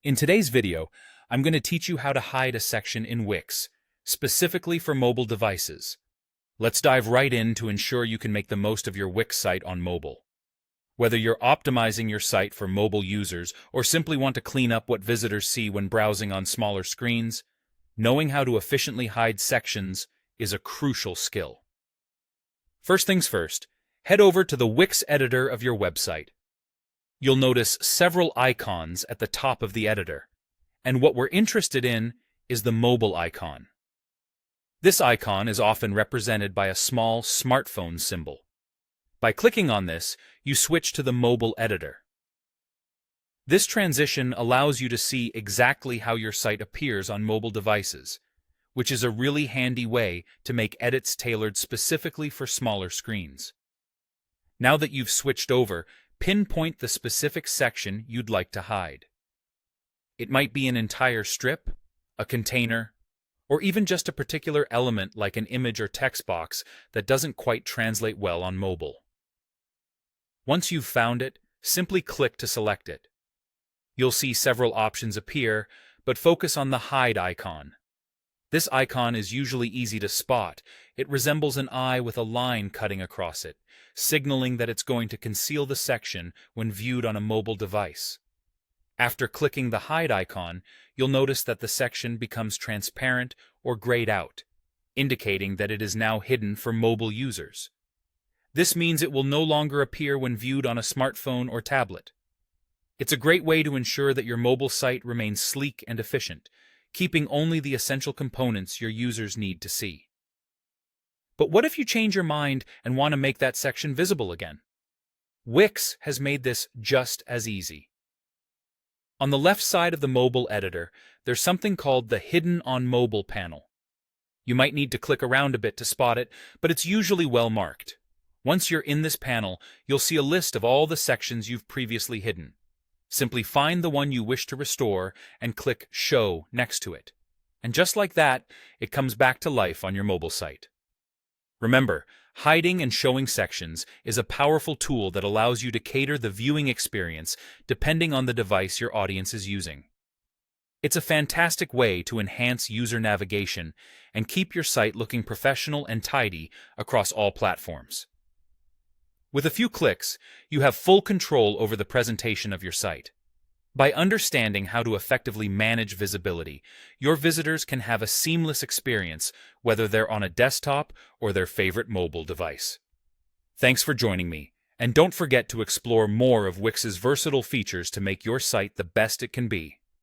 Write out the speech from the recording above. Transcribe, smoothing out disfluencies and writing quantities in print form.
In today's video, I'm going to teach you how to hide a section in Wix, specifically for mobile devices. Let's dive right in to ensure you can make the most of your Wix site on mobile. Whether you're optimizing your site for mobile users or simply want to clean up what visitors see when browsing on smaller screens, knowing how to efficiently hide sections is a crucial skill. First things first, head over to the Wix editor of your website. You'll notice several icons at the top of the editor, and what we're interested in is the mobile icon. This icon is often represented by a small smartphone symbol. By clicking on this, you switch to the mobile editor. This transition allows you to see exactly how your site appears on mobile devices, which is a really handy way to make edits tailored specifically for smaller screens. Now that you've switched over, pinpoint the specific section you'd like to hide. It might be an entire strip, a container, or even just a particular element like an image or text box that doesn't quite translate well on mobile. Once you've found it, simply click to select it. You'll see several options appear, but focus on the Hide icon. This icon is usually easy to spot. It resembles an eye with a line cutting across it, signaling that it's going to conceal the section when viewed on a mobile device. After clicking the Hide icon, you'll notice that the section becomes transparent or grayed out, indicating that it is now hidden for mobile users. This means it will no longer appear when viewed on a smartphone or tablet. It's a great way to ensure that your mobile site remains sleek and efficient, keeping only the essential components your users need to see. But what if you change your mind and want to make that section visible again? Wix has made this just as easy. On the left side of the mobile editor, there's something called the Hidden on Mobile panel. You might need to click around a bit to spot it, but it's usually well marked. Once you're in this panel, you'll see a list of all the sections you've previously hidden. Simply find the one you wish to restore and click Show next to it. And just like that, it comes back to life on your mobile site. Remember, hiding and showing sections is a powerful tool that allows you to cater the viewing experience depending on the device your audience is using. It's a fantastic way to enhance user navigation and keep your site looking professional and tidy across all platforms. With a few clicks, you have full control over the presentation of your site. By understanding how to effectively manage visibility, your visitors can have a seamless experience whether they're on a desktop or their favorite mobile device. Thanks for joining me, and don't forget to explore more of Wix's versatile features to make your site the best it can be.